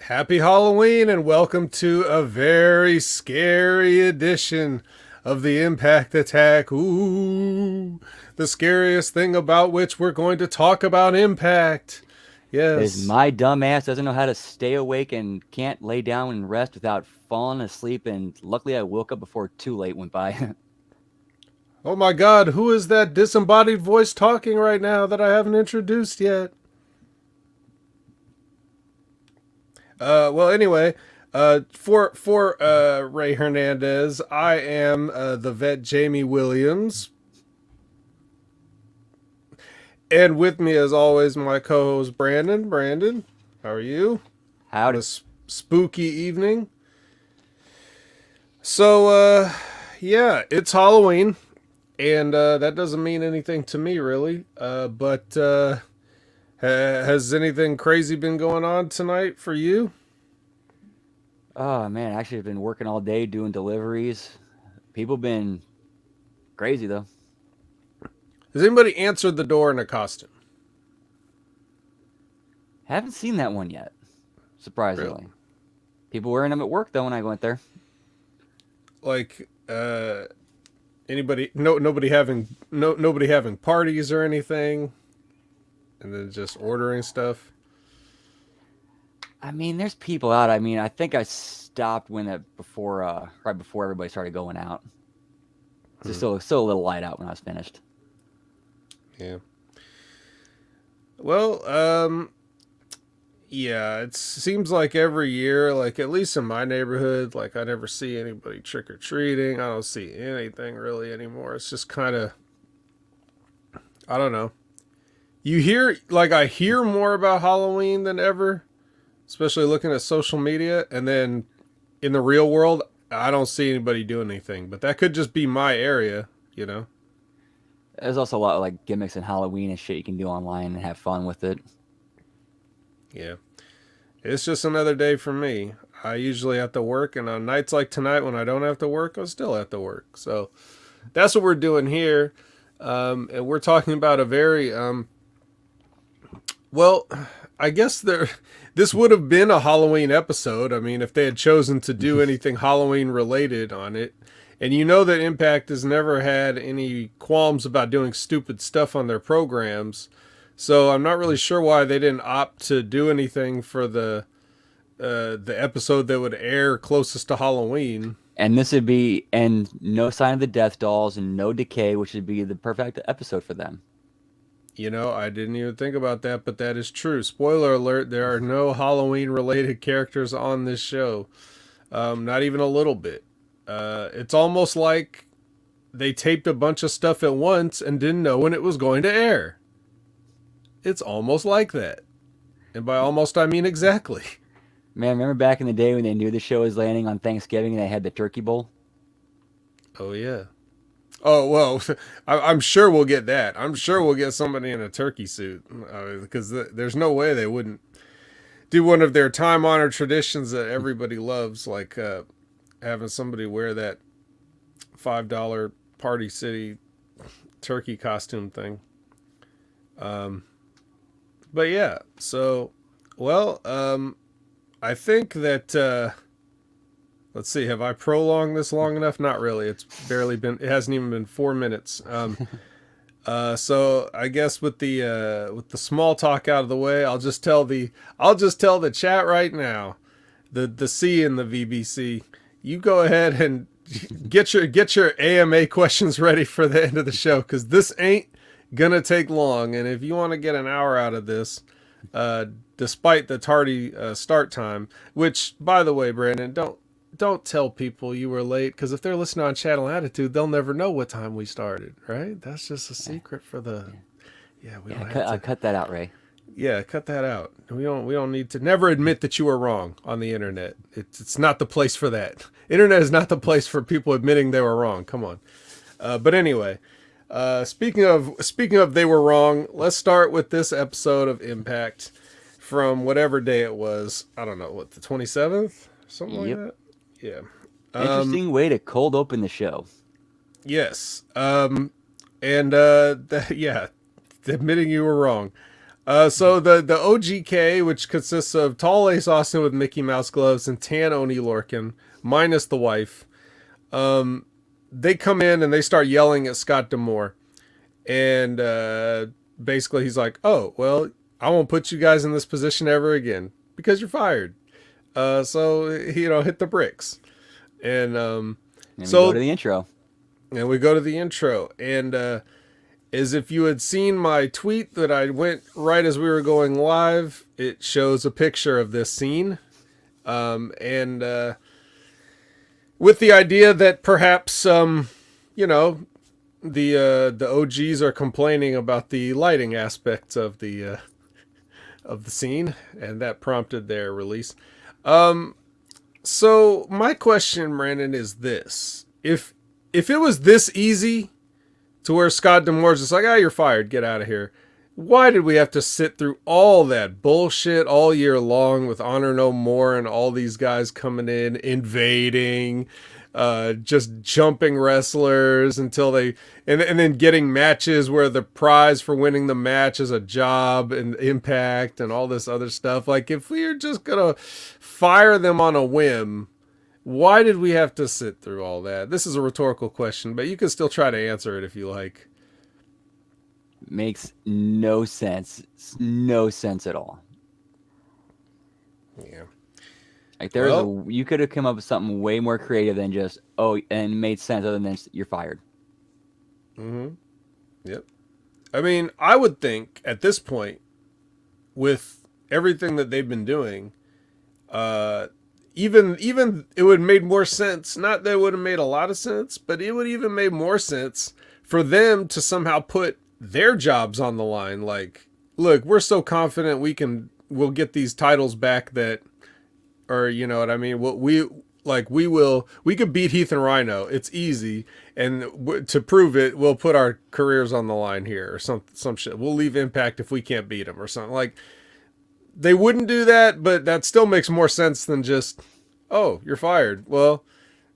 Happy Halloween and welcome to a very scary edition of the Impact Attack. Ooh, the scariest thing about which we're going to talk about Impact. Is Yes. my dumb ass doesn't know how to stay awake and can't lay down and rest without falling asleep. And luckily, I woke up before too late went by. Oh my god, who is that disembodied voice talking right now that I haven't introduced yet? Well, anyway, for Ray Hernandez, I am the vet Jamie Williams. And with me, as always, my co-host Brandon. Brandon, how are you on Howdy. this spooky evening? So, yeah, it's Halloween, and that doesn't mean anything to me, really. But has anything crazy been going on tonight for you? Oh man, actually, I've been working all day doing deliveries. People been crazy though. Has anybody answered the door in a costume? Haven't seen that one yet. Really? Surprisingly, people wearing them at work though when I went there. Like, anybody? No, nobody having parties or anything, and then just ordering stuff. I mean, there's people out. I mean, I think I stopped when that before, right before everybody started going out. It's just Hmm. still a little light out when I was finished. Yeah. Well, yeah, it seems like every year, like at least in my neighborhood, like I never see anybody trick or treating. I don't see anything really anymore. It's just kind of, I don't know. You hear, like, I hear more about Halloween than ever, especially looking at social media. And then in the real world, I don't see anybody doing anything. But that could just be my area, you know? There's also a lot of like gimmicks and Halloween and shit you can do online and have fun with it. Yeah. It's just another day for me. I usually have to work, and on nights like tonight when I don't have to work, I still have to work. So that's what we're doing here. And we're talking about a very, well, I guess this would have been a Halloween episode. I mean, if they had chosen to do anything Halloween related on it. And you know that Impact has never had any qualms about doing stupid stuff on their programs. So I'm not really sure why they didn't opt to do anything for the episode that would air closest to Halloween. And this would be and no sign of the death dolls and no decay, which would be the perfect episode for them. You know, I didn't even think about that, but that is true. Spoiler alert, there are no Halloween related characters on this show. Not even a little bit. It's almost like they taped a bunch of stuff at once and didn't know when it was going to air. It's almost like that. And by almost, I mean exactly. Man, remember back in the day when they knew the show was landing on Thanksgiving and they had the turkey bowl? Oh, yeah. Oh, well, I'm sure we'll get that. I'm sure we'll get somebody in a turkey suit. Because there's no way they wouldn't do one of their time honored traditions that everybody loves, like having somebody wear that $5 Party City turkey costume thing. Um, but yeah, so, well, I think that let's see, have I prolonged this long enough? Not really. It's barely been. It hasn't even been 4 minutes. So I guess with the small talk out of the way, I'll just tell the chat right now, the C in the VBC. You go ahead and get your AMA questions ready for the end of the show, because this ain't gonna take long. And if you want to get an hour out of this, uh, despite the tardy start time, which, by the way, Brandon, don't tell people you were late, because if they're listening on Channel Attitude, they'll never know what time we started, right? That's just a Yeah, secret for the. yeah, Yeah, we yeah. don't have to. Cut that out, Ray. Yeah, cut that out. We don't need to never admit that you were wrong on the internet. It's not the place for that. Internet is not the place for people admitting they were wrong. Come on. But anyway, speaking of they were wrong, let's start with this episode of Impact from whatever day it was. I don't know, what, the 27th, something like Yep. that. Yeah. Interesting way to cold open the show. Yes. And yeah, admitting you were wrong. So the OGK, which consists of tall Ace Austin with Mickey Mouse gloves and tan Oni Lorcan, minus the wife, they come in and they start yelling at Scott D'Amore. And basically he's like, oh, well, I won't put you guys in this position ever again because you're fired. So, hit the bricks. And And we so go to the intro. and we go to the intro. And as if you had seen my tweet that I went right as we were going live, it shows a picture of this scene. And with the idea that perhaps, the OGs are complaining about the lighting aspects of the scene, and that prompted their release. So my question, Brandon, is this: if it was this easy to where Scott D'Amore's just like, you're fired, get out of here, why did we have to sit through all that bullshit all year long with Honor No More and all these guys coming in, invading, just jumping wrestlers until they, and then getting matches where the prize for winning the match is a job and Impact and all this other stuff? Like, if we are just gonna fire them on a whim, why did we have to sit through all that? This is a rhetorical question, but you can still try to answer it if you like. Makes no sense. No sense at all. Yeah. Like you could have come up with something way more creative than just and made sense other than you're fired. Mm-hmm. Yep. I mean, I would think at this point, with everything that they've been doing, even it would have made more sense. Not that it would have made a lot of sense, but it would even made more sense for them to somehow put their jobs on the line. Like, look, we're so confident we'll get these titles back that, or you know what I mean? We could beat Heath and Rhino. It's easy. And to prove it, we'll put our careers on the line here or some shit. We'll leave Impact if we can't beat them or something. Like, they wouldn't do that, but that still makes more sense than just, oh, you're fired. Well,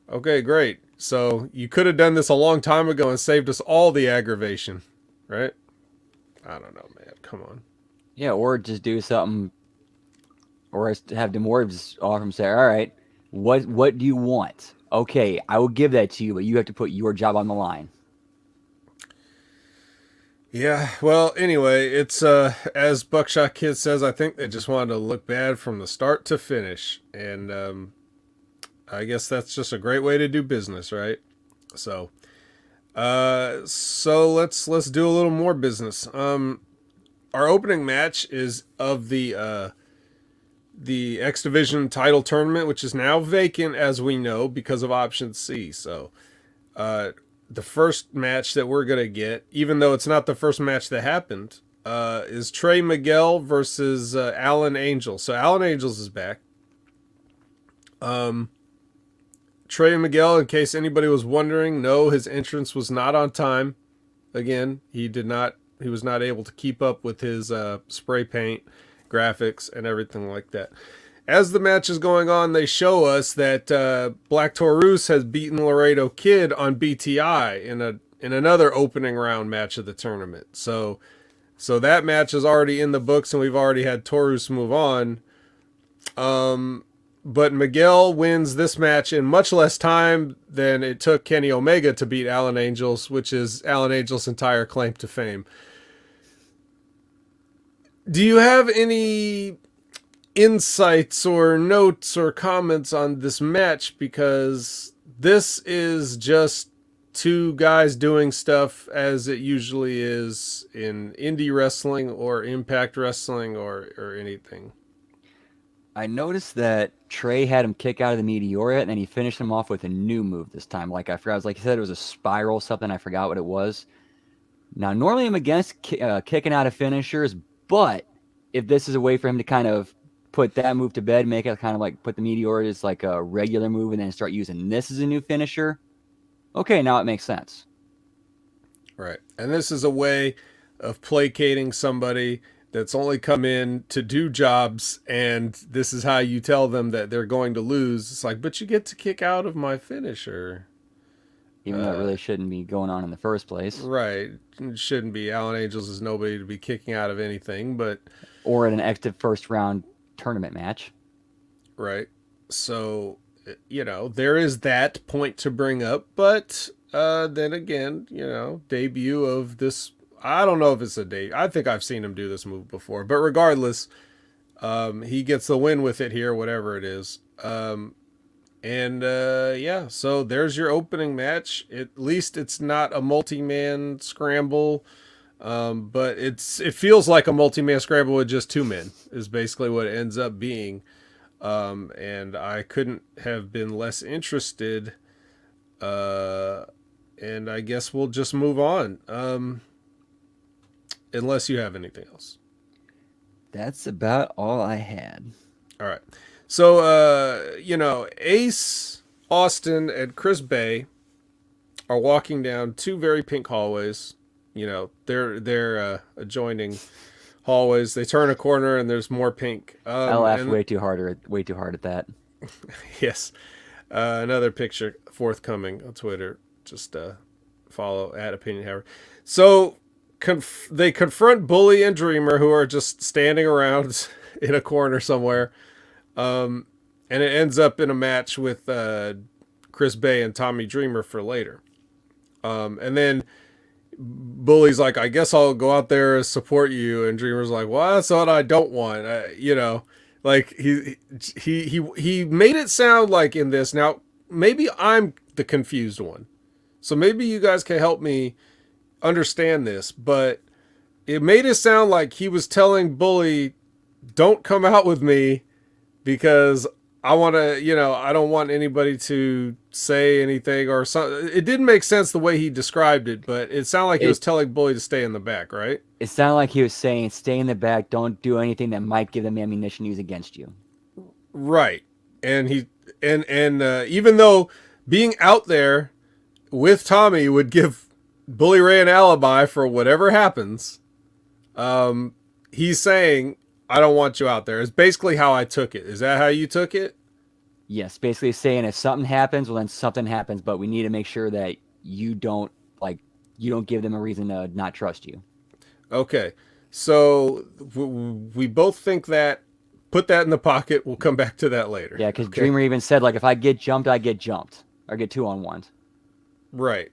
okay, great. So you could have done this a long time ago and saved us all the aggravation, right? I don't know, man. Come on. Yeah, or just do something, or have D'Amore just offer him, say, all right, what do you want? Okay, I will give that to you, but you have to put your job on the line. Yeah, well, anyway, it's as Buckshot Kid says, I think they just wanted to look bad from the start to finish, and I guess that's just a great way to do business, right? So let's do a little more business. Our opening match is of the X Division title tournament, which is now vacant, as we know, because of Option C. So the first match that we're going to get, even though it's not the first match that happened, is Trey Miguel versus Alan Angel. So Alan Angels is back. Trey Miguel, in case anybody was wondering, no, his entrance was not on time. Again, he was not able to keep up with his spray paint graphics and everything like that. As the match is going on, they show us that Black Taurus has beaten Laredo Kid on BTI in another opening round match of the tournament. So that match is already in the books, and we've already had Taurus move on. But Miguel wins this match in much less time than it took Kenny Omega to beat Alan Angels, which is Alan Angels' entire claim to fame. Do you have any insights or notes or comments on this match? Because this is just two guys doing stuff as it usually is in indie wrestling or Impact Wrestling or anything. I noticed that Trey had him kick out of the Meteora, and then he finished him off with a new move this time. Like, I forgot, it was like he said, it was a spiral something. I forgot what it was. Now, normally I'm against kicking out of finishers, but if this is a way for him to kind of put that move to bed, make it kind of like put the Meteora as like a regular move and then start using this as a new finisher, okay, now it makes sense. Right. And this is a way of placating somebody that's only come in to do jobs, and this is how you tell them that they're going to lose. It's like, but you get to kick out of my finisher. even though it really shouldn't be going on in the first place. Right. It shouldn't be. Alan Angels is nobody to be kicking out of anything, but Or in an active first round tournament match. right. So, there is that point to bring up, but then again, debut of this. I don't know if it's a date. I think I've seen him do this move before, but regardless, he gets the win with it here, whatever it is. And yeah, so there's your opening match. At least it's not a multi-man scramble, but it feels like a multi-man scramble with just two men is basically what it ends up being. And I couldn't have been less interested. And I guess we'll just move on. Unless you have anything else. That's about all I had. All right. So, Ace Austin and Chris Bay are walking down two very pink hallways. They're adjoining hallways. They turn a corner and there's more pink. I laughed way too hard at that. Yes. Another picture forthcoming on Twitter. Just follow @OpinionHoward. So they confront Bully and Dreamer, who are just standing around in a corner somewhere. And it ends up in a match with Chris Bay and Tommy Dreamer for later. And then Bully's like, I guess I'll go out there and support you. And Dreamer's like, well, that's what I don't want. Like he made it sound like in this. Now, maybe I'm the confused one. So maybe you guys can help me understand this. But it made it sound like he was telling Bully, don't come out with me because I want to, I don't want anybody to say anything or something. It didn't make sense the way he described it, but it sounded like he was telling Bully to stay in the back, right? It sounded like he was saying, stay in the back, don't do anything that might give them ammunition to use against you. Right. And even though being out there with Tommy would give Bully Ray an alibi for whatever happens, he's saying, I don't want you out there. It's basically how I took it. Is that how you took it? Yes, basically saying if something happens, well then something happens, but we need to make sure that you don't give them a reason to not trust you. Okay. So we both think that. Put that in the pocket. We'll come back to that later. Yeah, because Dreamer even said, if I get jumped, I get jumped. Or get 2-on-1. Right.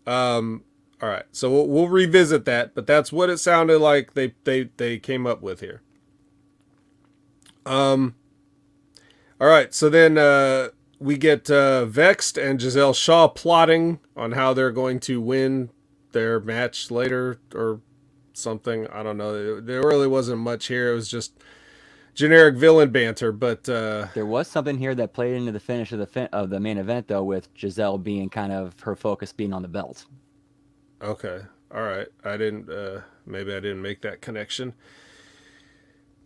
All right. So we'll revisit that, but that's what it sounded like they came up with here. All right. So then we get Vexed and Giselle Shaw plotting on how they're going to win their match later or something. I don't know. There really wasn't much here. It was just generic villain banter, but there was something here that played into the finish of the main event, though, with Giselle being kind of her focus being on the belt. Okay. All right. Maybe I didn't make that connection.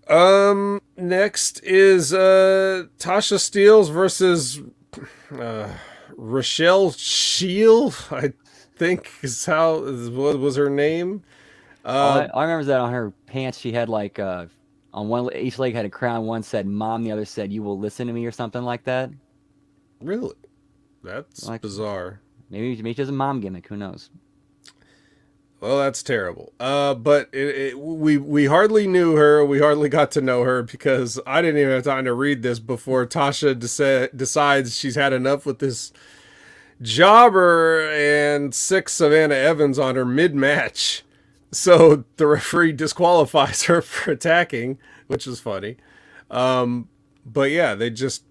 Next is Tasha Steelz versus Rochelle Shield, I think what was her name. I remember that on her pants she had on each leg had a crown. One said "Mom," the other said "You will listen to me" or something like that. Really? That's bizarre. Maybe she has a mom gimmick. Who knows? Well, that's terrible. But we hardly knew her. We hardly got to know her because I didn't even have time to read this before Tasha decides she's had enough with this jobber and sick Savannah Evans on her mid-match. So the referee disqualifies her for attacking, which is funny. But yeah, they just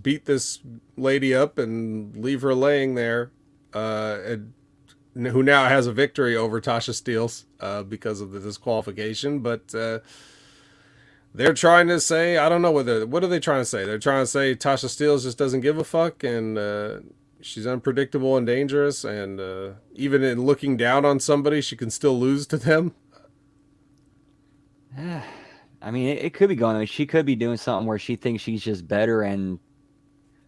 beat this lady up and leave her laying there. Who now has a victory over Tasha Steelz because of the disqualification. But they're trying to say, I don't know what are they trying to say? They're trying to say Tasha Steelz just doesn't give a fuck and she's unpredictable and dangerous. And even in looking down on somebody, she can still lose to them. I mean, it could be going. She could be doing something where she thinks she's just better and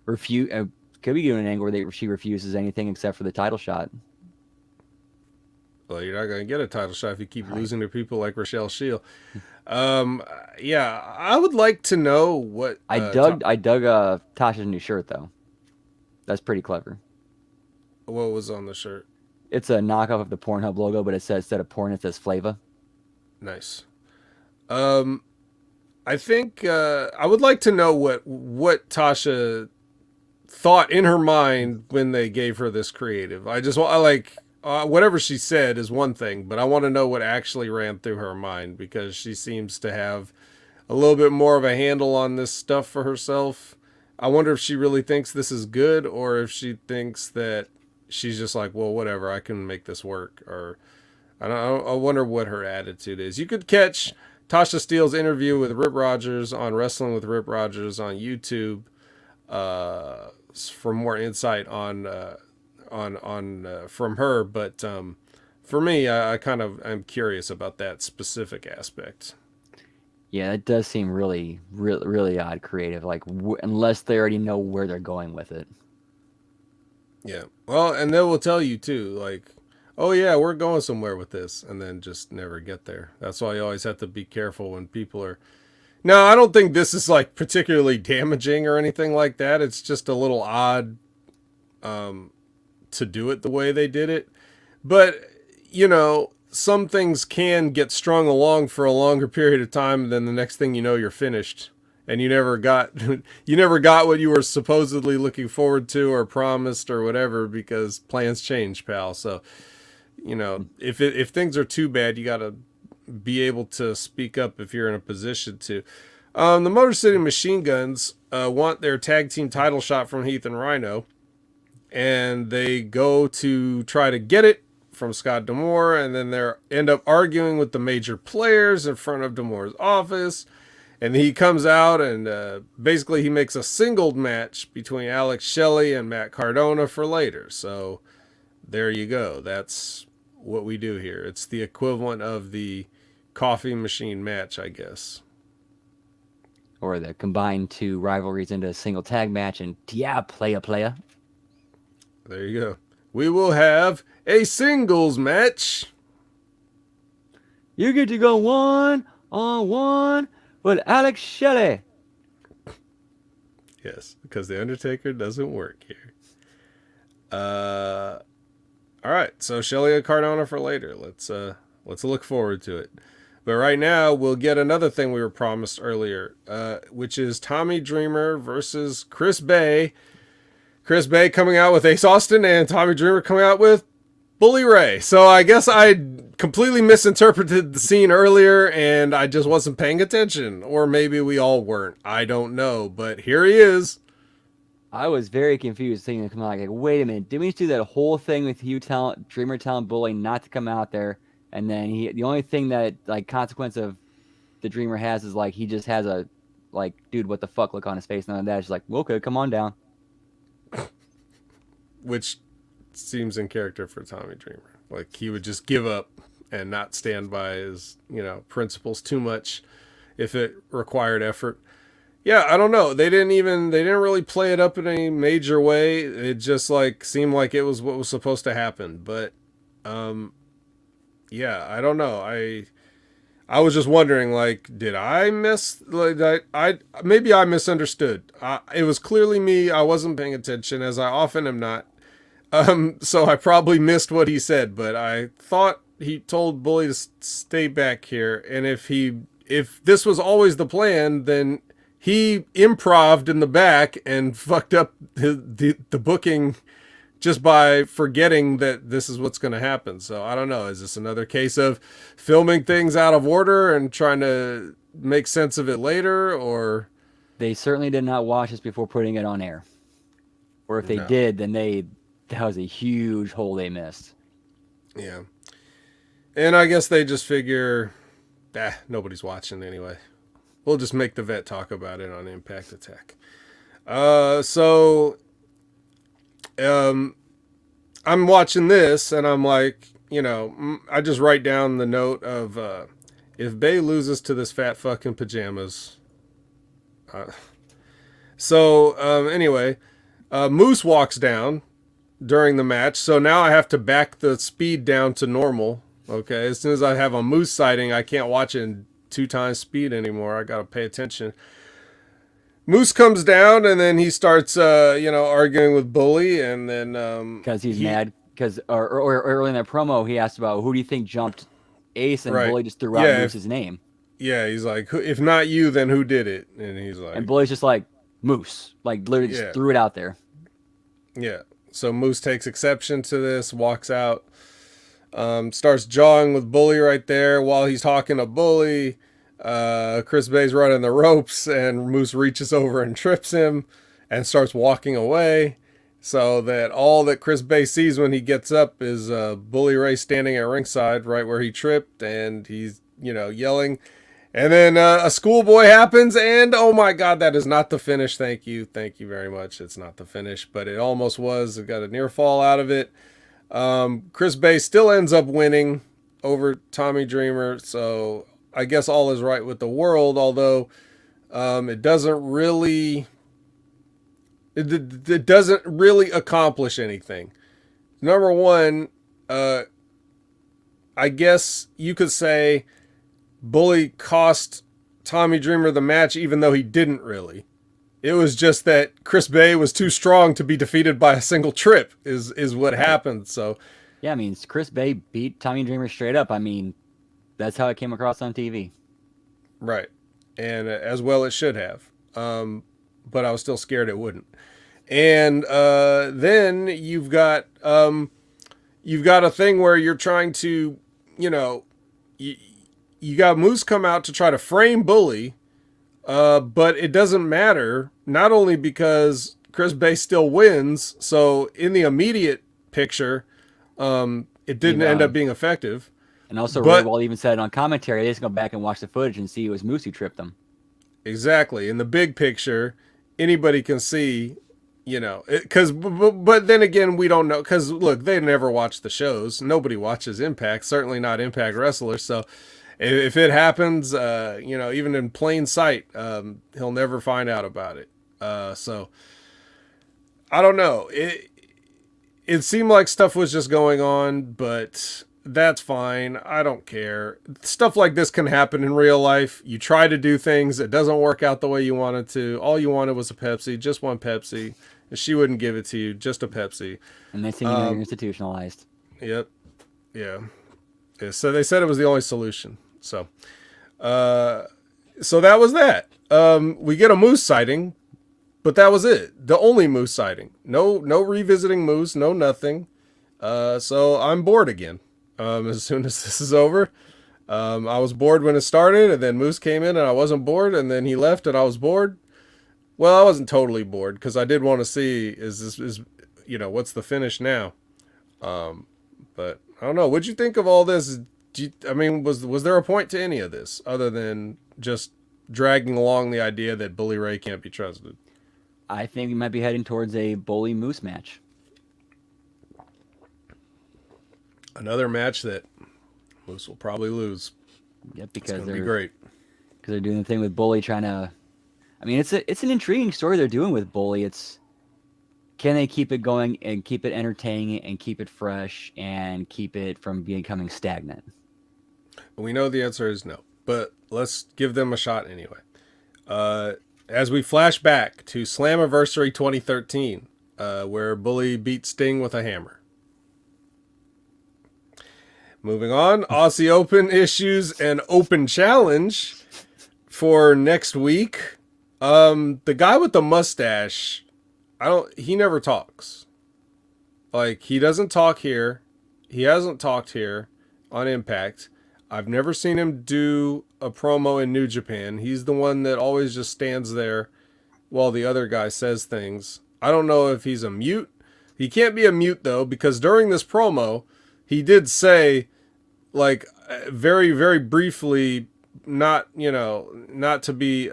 could be doing an angle where she refuses anything except for the title shot. Well, you're not going to get a title shot if you keep losing to people like Rochelle Shield. Yeah, I would like to know what... I dug Tasha's new shirt, though. That's pretty clever. What was on the shirt? It's a knockoff of the Pornhub logo, but it says instead of porn, it says Flava. Nice. Um, I think I would like to know what Tasha thought in her mind when they gave her this creative. I like whatever she said is one thing, but I want to know what actually ran through her mind because she seems to have a little bit more of a handle on this stuff for herself. I wonder if she really thinks this is good or if she thinks that she's just like, well, whatever, I can make this work. Or I wonder what her attitude is. You could catch Tasha Steele's interview with Rip Rogers on Wrestling with Rip Rogers on YouTube for more insight on from her. But for me, I kind of am curious about that specific aspect. Yeah, that does seem really odd creative. Like, unless they already know where they're going with it. Yeah. Well, and they will tell you too, like, oh yeah, we're going somewhere with this, and then just never get there. That's why you always have to be careful when people are. No, I don't think this is like particularly damaging or anything like that. It's just a little odd to do it the way they did it. But, some things can get strung along for a longer period of time, and then the next thing you know, you're finished. And you never got you never got what you were supposedly looking forward to or promised or whatever because plans change, pal. So, if things are too bad, you got to be able to speak up if you're in a position to. The Motor City Machine Guns want their tag team title shot from Heath and Rhino, and they go to try to get it from Scott D'Amore, and then they end up arguing with the major players in front of D'Amore's office. And he comes out and basically he makes a singled match between Alex Shelley and Matt Cardona for later. So there you go. That's what we do here. It's the equivalent of the coffee machine match, I guess. Or the combined two rivalries into a single tag match, and yeah, playa. There you go. We will have a singles match. You get to go 1-on-1 with Alex Shelley. Yes, because the Undertaker doesn't work here. All right, so Shelley and Cardona for later. Let's look forward to it. But right now, we'll get another thing we were promised earlier, which is Tommy Dreamer versus Chris Bay. Chris Bay coming out with Ace Austin and Tommy Dreamer coming out with Bully Ray. So I guess I completely misinterpreted the scene earlier and I just wasn't paying attention. Or maybe we all weren't. I don't know. But here he is. I was very confused seeing him come out. Like, wait a minute. Didn't we do that whole thing with Dreamer telling Bully not to come out there? And then the only thing that, like, consequence of the Dreamer has is, like, he just has a, like, dude, what the fuck look on his face. And then that's just like, okay, come on down. Which seems in character for Tommy Dreamer. Like, he would just give up and not stand by his, principles too much if it required effort. Yeah, I don't know. They didn't really play it up in any major way. It just like seemed like it was what was supposed to happen. But yeah, I don't know. I was just wondering, like, did I miss? Like, maybe I misunderstood. It was clearly me. I wasn't paying attention, as I often am not. So I probably missed what he said, but I thought he told Bully to stay back here. And if this was always the plan, then he improv'd in the back and fucked up the booking just by forgetting that this is what's going to happen. So I don't know. Is this another case of filming things out of order and trying to make sense of it later, or? They certainly did not watch this before putting it on air. Or if they did, then that was a huge hole they missed. Yeah. And I guess they just figure, nobody's watching anyway. We'll just make the vet talk about it on Impact Attack. I'm watching this and I'm like, I just write down the note of if Bay loses to this fat fucking pajamas. Anyway, Moose walks down during the match, so now I have to back the speed down to normal. Okay, as soon as I have a Moose sighting, I can't watch it in 2 times speed anymore. I gotta pay attention. Moose comes down and then he starts, arguing with Bully, and then because he's mad. Because or early in that promo, he asked about who do you think jumped Ace, and Right, Bully just threw out yeah, Moose's name, he's like, if not you, then who did it? And he's and like, Bully's just like Moose, like literally just yeah, threw it out there. yeah. So Moose takes exception to this, walks out, starts jawing with Bully right there while he's talking to Bully. Chris Bay's running the ropes, and Moose reaches over and trips him and starts walking away. So that all that Chris Bay sees when he gets up is Bully Ray standing at ringside right where he tripped, and he's, yelling. And then a schoolboy happens, and oh my God, that is not the finish. Thank you very much. It's not the finish, but it almost was. It got a near fall out of it. Chris Bay still ends up winning over Tommy Dreamer, so I guess all is right with the world, although it doesn't really accomplish anything. Number one, I guess you could say Bully cost Tommy Dreamer the match, even though he didn't really. It was just that Chris Bay was too strong to be defeated by a single trip is what happened. So yeah, I mean, Chris Bay beat Tommy Dreamer straight up. I mean, that's how it came across on TV. Right. And as well it should have. But I was still scared it wouldn't. And then you've got a thing where you're trying to, you got Moose come out to try to frame Bully, but it doesn't matter, not only because Chris Bay still wins, so in the immediate picture, it didn't end up being effective. And also, Ray Wall even said on commentary, they just go back and watch the footage and see it was Moose who tripped them. Exactly. In the big picture, anybody can see, but then again, we don't know, because look, they never watch the shows. Nobody watches Impact, certainly not Impact wrestlers. So if it happens, even in plain sight, he'll never find out about it. So I don't know. It seemed like stuff was just going on, but that's fine. I don't care. Stuff like this can happen in real life. You try to do things, it doesn't work out the way you wanted to. All you wanted was a Pepsi, just one Pepsi. And she wouldn't give it to you, just a Pepsi. And they think you're institutionalized. Yep. Yeah. So they said it was the only solution. So that was that. We get a Moose sighting, but that was it. The only Moose sighting. No revisiting Moose, no nothing. So I'm bored again. As soon as this is over, I was bored when it started, and then Moose came in and I wasn't bored, and then he left and I was bored. Well, I wasn't totally bored because I did want to see what's the finish now. But I don't know. What'd you think of all this? Was there a point to any of this other than just dragging along the idea that Bully Ray can't be trusted? I think we might be heading towards a Bully Moose match. Another match that Moose will probably lose. Yep, because they're great. Because they're doing the thing with Bully, trying to. I mean, it's an intriguing story they're doing with Bully. It's can they keep it going and keep it entertaining and keep it fresh and keep it from becoming stagnant? We know the answer is no, but let's give them a shot anyway. As we flash back to Slammiversary 2013, where Bully beat Sting with a hammer. Moving on, Aussie Open issues an open challenge for next week. The guy with the mustache, he never talks. Like, he doesn't talk here. He hasn't talked here on Impact. I've never seen him do a promo in New Japan. He's the one that always just stands there while the other guy says things. I don't know if he's a mute. He can't be a mute, though, because during this promo, he did say, like, very, very briefly, not to be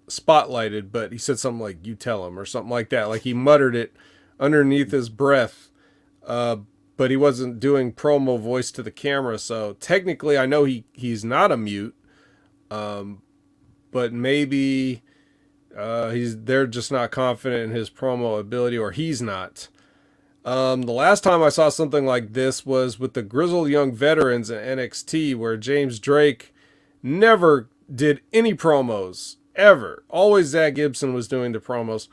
spotlighted, but he said something like, "You tell him," or something like that. Like, he muttered it underneath his breath, but he wasn't doing promo voice to the camera. So technically, I know he's not a mute, but maybe they're just not confident in his promo ability, or he's not. The last time I saw something like this was with the Grizzled Young Veterans at NXT, where James Drake never did any promos ever. Always Zach Gibson was doing the promos.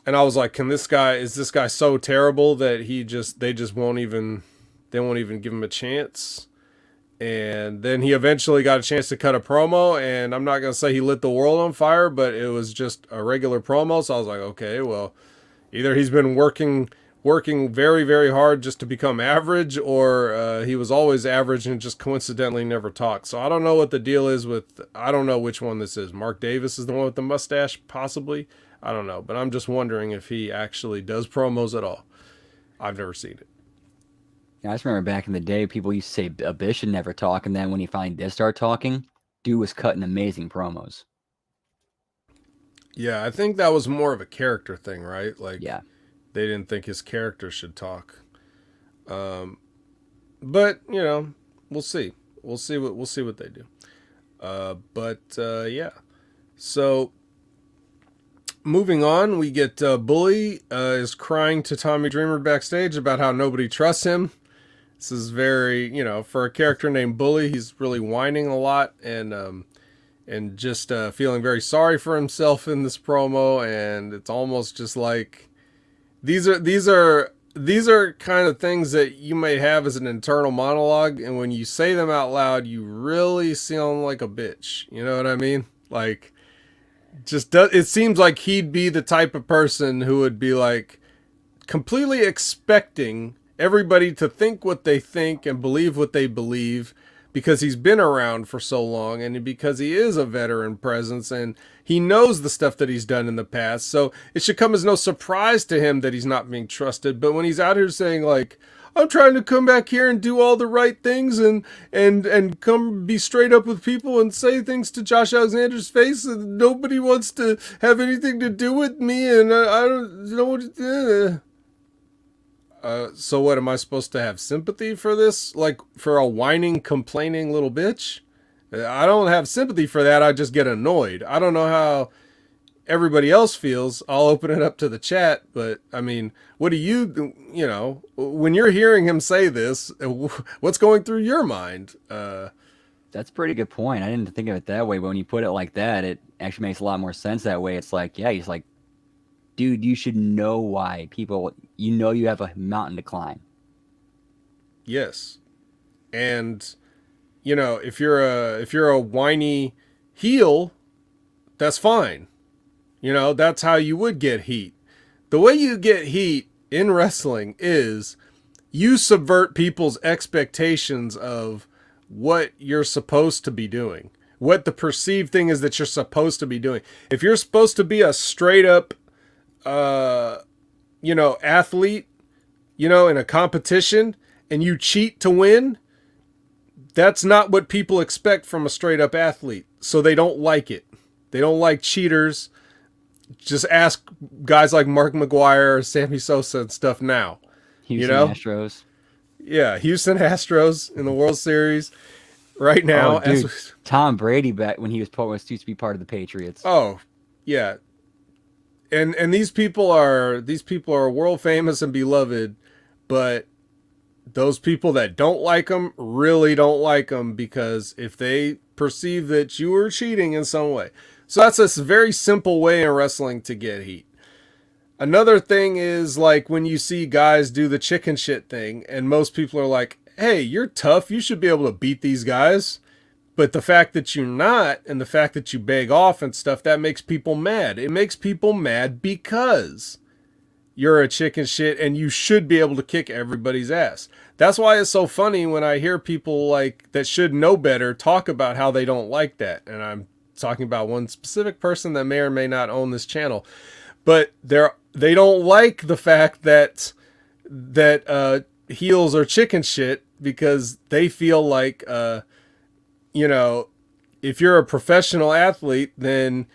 And I was like, is this guy so terrible that they won't even give him a chance? And then he eventually got a chance to cut a promo, and I'm not going to say he lit the world on fire, but it was just a regular promo. So I was like, okay, well, either he's been working very, very hard just to become average, or he was always average and just coincidentally never talked. So I don't know what the deal is I don't know which one this is. Mark Davis is the one with the mustache, possibly. I don't know, but I'm just wondering if he actually does promos at all. I've never seen it. Yeah, I just remember back in the day, people used to say Abyss should never talk, and then when he finally did start talking, dude was cutting amazing promos. Yeah, I think that was more of a character thing, right? Like, yeah, they didn't think his character should talk. But we'll see. We'll see what they do. Yeah. So moving on, we get Bully is crying to Tommy Dreamer backstage about how nobody trusts him. This is very, for a character named Bully, he's really whining a lot and just feeling very sorry for himself in this promo. And it's almost just like these are kind of things that you may have as an internal monologue, and when you say them out loud, you really sound like a bitch. You know what I mean? Like, it seems like he'd be the type of person who would be like completely expecting everybody to think what they think and believe what they believe, because he's been around for so long and because he is a veteran presence and he knows the stuff that he's done in the past. So it should come as no surprise to him that he's not being trusted. But when he's out here saying like, I'm trying to come back here and do all the right things and come be straight up with people and say things to Josh Alexander's face, and nobody wants to have anything to do with me, and I don't know what to do. So what, am I supposed to have sympathy for this? Like, for a whining, complaining little bitch? I don't have sympathy for that. I just get annoyed. I don't know how everybody else feels. I'll open it up to the chat, but I mean, what do you when you're hearing him say this, what's going through your mind? That's a pretty good point. I didn't think of it that way, but when you put it like that, it actually makes a lot more sense that way. It's like, yeah, he's like, dude, you should know why people, you have a mountain to climb. Yes. And, if you're a whiny heel, that's fine. That's how you would get heat. The way you get heat in wrestling is you subvert people's expectations of what you're supposed to be doing, what the perceived thing is that you're supposed to be doing. If you're supposed to be a straight up athlete, in a competition, and you cheat to win, that's not what people expect from a straight up athlete. So they don't like it. They don't like cheaters. Just ask guys like Mark McGuire or Sammy Sosa and stuff now. Houston Astros. Yeah, Houston Astros in the World Series right now. Oh, dude, Tom Brady back when he was used to be part of the Patriots. Oh, yeah. And these people are world famous and beloved, but those people that don't like them really don't like them, because if they perceive that you are cheating in some way. So that's a very simple way in wrestling to get heat. Another thing is like when you see guys do the chicken shit thing, and most people are like, hey, you're tough, you should be able to beat these guys. But the fact that you're not, and the fact that you beg off and stuff, that makes people mad. It makes people mad because you're a chicken shit and you should be able to kick everybody's ass. That's why it's so funny when I hear people like that should know better talk about how they don't like that. And I'm talking about one specific person that may or may not own this channel. But they don't like the fact that heels are chicken shit, because they feel like if you're a professional athlete, then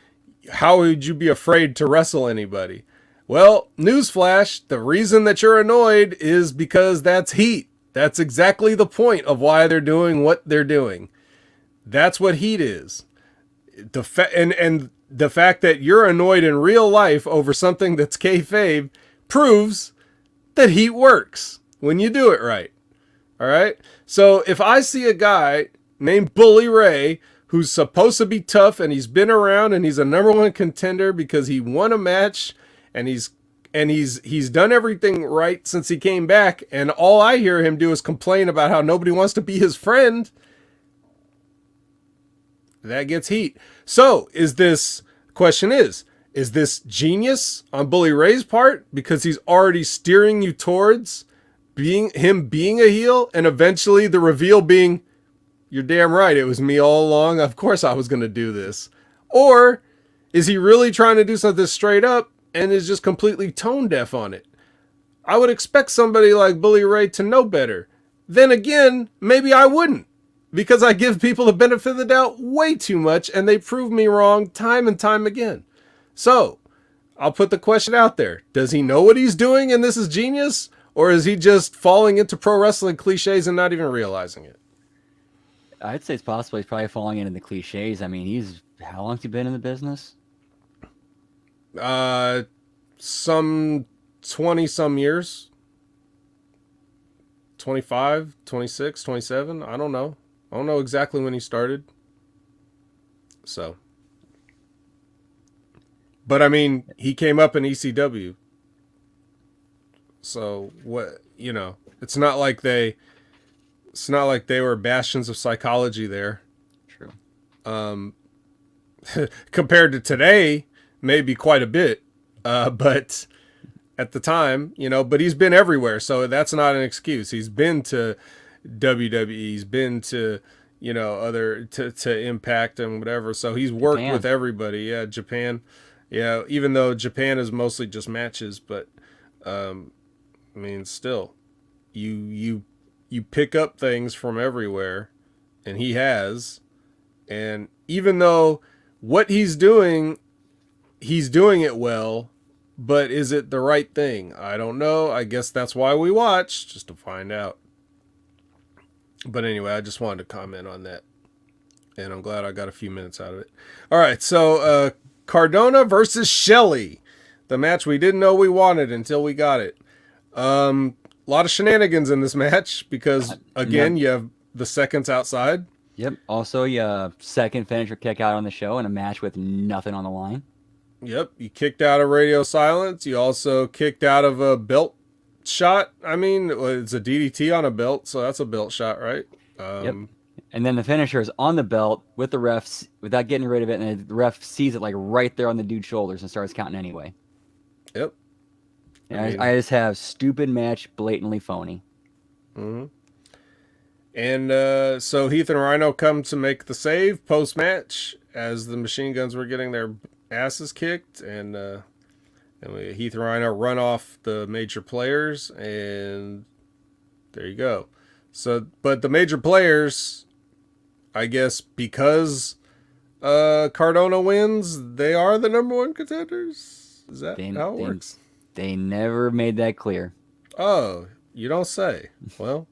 how would you be afraid to wrestle anybody? Well, newsflash, the reason that you're annoyed is because that's heat. That's exactly the point of why they're doing what they're doing. That's what heat is. And the fact that you're annoyed in real life over something that's kayfabe proves that heat works when you do it right. All right? So if I see a guy named Bully Ray who's supposed to be tough, and he's been around, and he's a number one contender because he won a match, and he's done everything right since he came back, and all I hear him do is complain about how nobody wants to be his friend. That gets heat. So, question is this genius on Bully Ray's part because he's already steering you towards being a heel, and eventually the reveal being, you're damn right, it was me all along. Of course I was going to do this. Or is he really trying to do something straight up and is just completely tone deaf on it? I would expect somebody like Bully Ray to know better. Then again, maybe I wouldn't, because I give people the benefit of the doubt way too much, and they prove me wrong time and time again. So, I'll put the question out there. Does he know what he's doing and this is genius? Or is he just falling into pro wrestling cliches and not even realizing it? I'd say it's possible he's probably falling into the cliches. I mean, how long's he been in the business? Some 20 some years. 25, 26, 27. I don't know. I don't know exactly when he started. So. But I mean, he came up in ECW. So what, it's not like they were bastions of psychology there. True. Compared to today, maybe quite a bit. But at the time, but he's been everywhere, so that's not an excuse. He's been to WWE, he's been to, other to Impact and whatever. So he's worked with everybody. Yeah, Japan. Yeah, even though Japan is mostly just matches, but I mean, still, you pick up things from everywhere, and he has. And even though what he's doing it well, but is it the right thing? I don't know. I guess that's why we watch, just to find out. But anyway, I just wanted to comment on that, and I'm glad I got a few minutes out of it. All right, so Cardona versus Shelley, the match we didn't know we wanted until we got it. A lot of shenanigans in this match because, again, you have the seconds outside. Yep. Also, your second finisher kick out on the show in a match with nothing on the line. Yep. You kicked out of Radio Silence. You also kicked out of a belt shot. I mean, it's a DDT on a belt, so that's a belt shot, right? Yep. And then the finisher is on the belt with the refs without getting rid of it, and the ref sees it like right there on the dude's shoulders and starts counting anyway. Yep. I just have stupid match, blatantly phony. Mm-hmm. And so Heath and Rhino come to make the save post-match as the Machine Guns were getting their asses kicked, and Heath and Rhino run off the major players, and there you go. So, but the major players, I guess, because Cardona wins, they are the number one contenders? Is that how it works? They never made that clear. Oh, you don't say. Well,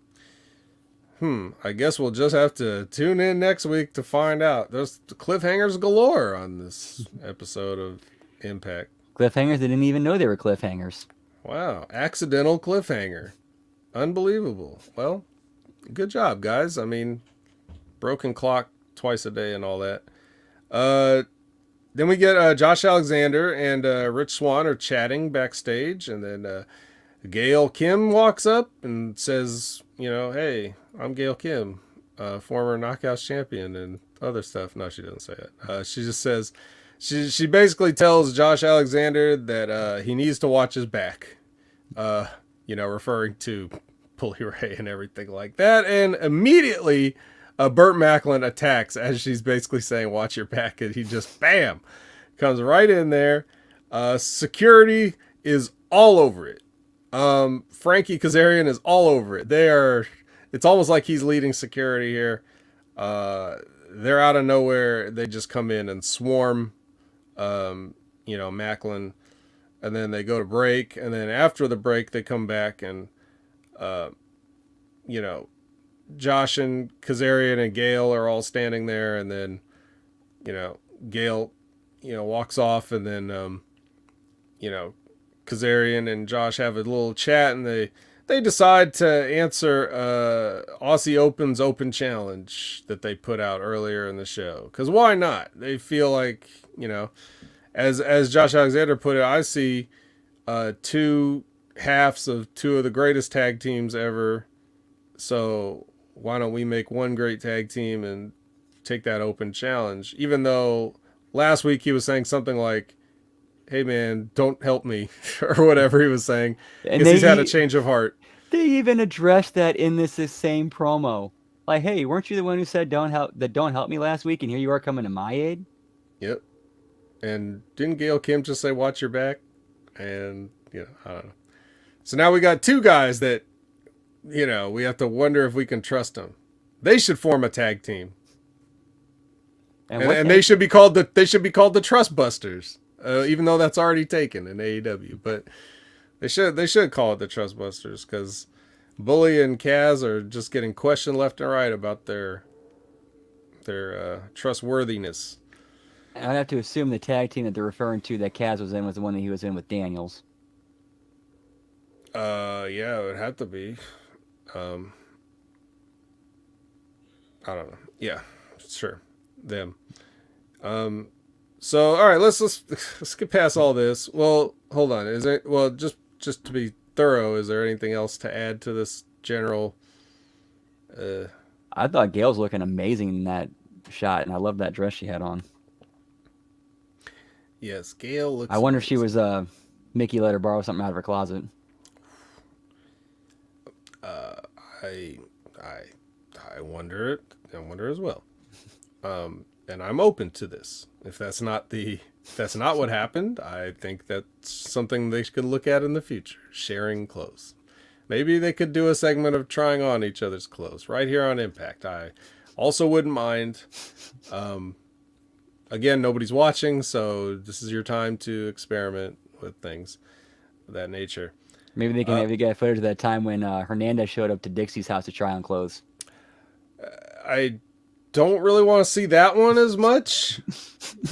I guess we'll just have to tune in next week to find out. There's cliffhangers galore on this episode of Impact. Cliffhangers, they didn't even know they were cliffhangers. Wow, accidental cliffhanger. Unbelievable. Well, good job, guys. I mean, broken clock twice a day and all that. Then we get Josh Alexander and Rich Swann are chatting backstage, and then Gail Kim walks up and says, hey, I'm Gail Kim, former Knockouts champion and other stuff. No, she doesn't say it. She just says, she basically tells Josh Alexander that he needs to watch his back, referring to Bully Ray and everything like that. And immediately Burt Macklin attacks as she's basically saying, watch your back. And he just, bam, comes right in there. Security is all over it. Frankie Kazarian is all over it. It's almost like he's leading security here. They're out of nowhere. They just come in and swarm, Macklin, and then they go to break. And then after the break, they come back and, Josh and Kazarian and Gail are all standing there. And then, Gail, walks off, and then, Kazarian and Josh have a little chat, and they decide to answer Aussie Open's open challenge that they put out earlier in the show. Because why not? They feel like, as Josh Alexander put it, I see two halves of two of the greatest tag teams ever. So why don't we make one great tag team and take that open challenge? Even though last week he was saying something like, hey man, don't help me, or whatever he was saying. And Because he's had a change of heart. They even addressed that in this same promo. Like, hey, weren't you the one who said don't help me last week, and here you are coming to my aid? Yep. And didn't Gail Kim just say watch your back? And I don't know. So now we got two guys that we have to wonder if we can trust them. They should form a tag team. And they should be called the Trust Busters. Even though that's already taken in AEW, but they should call it the Trust Busters, because Bully and Kaz are just getting questioned left and right about their trustworthiness. I'd have to assume the tag team that they're referring to that Kaz was in was the one that he was in with Daniels. Yeah, it would have to be. I don't know. Yeah, sure, them. So, all right, let's get past all this. Well, hold on. Just to be thorough, is there anything else to add to this general? I thought Gail was looking amazing in that shot, and I love that dress she had on. Yes, Gail looks. I wonder if she was Mickey let her borrow something out of her closet. I wonder it. I wonder as well. And I'm open to this. If that's not what happened, I think that's something they could look at in the future. Sharing clothes. Maybe they could do a segment of trying on each other's clothes right here on Impact. I also wouldn't mind. Again, nobody's watching, so this is your time to experiment with things of that nature. Maybe they can maybe get footage of that time when Hernandez showed up to Dixie's house to try on clothes. I don't really want to see that one as much.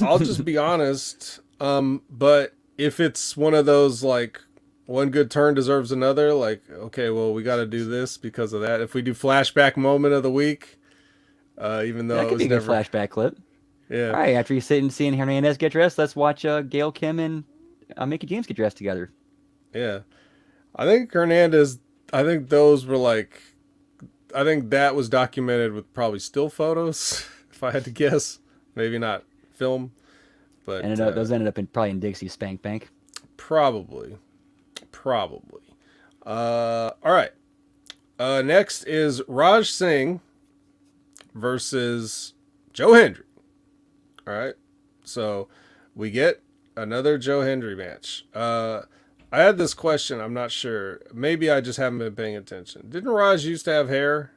I'll just be honest. But if it's one of those, like, one good turn deserves another, like, okay, well, we got to do this because of that. If we do flashback moment of the week, even though that it could was be a never good flashback clip. Yeah. All right, after you sit and seeing Hernandez get dressed, let's watch Gail Kim and Mickey James get dressed together. Yeah. I think Hernandez, those were like, I think that was documented with probably still photos, if I had to guess. Maybe not film, but those ended up probably in Dixie's Spank Bank. Probably. All right. Next is Raj Singh versus Joe Hendry. All right. So we get another Joe Hendry match. I had this question. I'm not sure. Maybe I just haven't been paying attention. Didn't Raj used to have hair?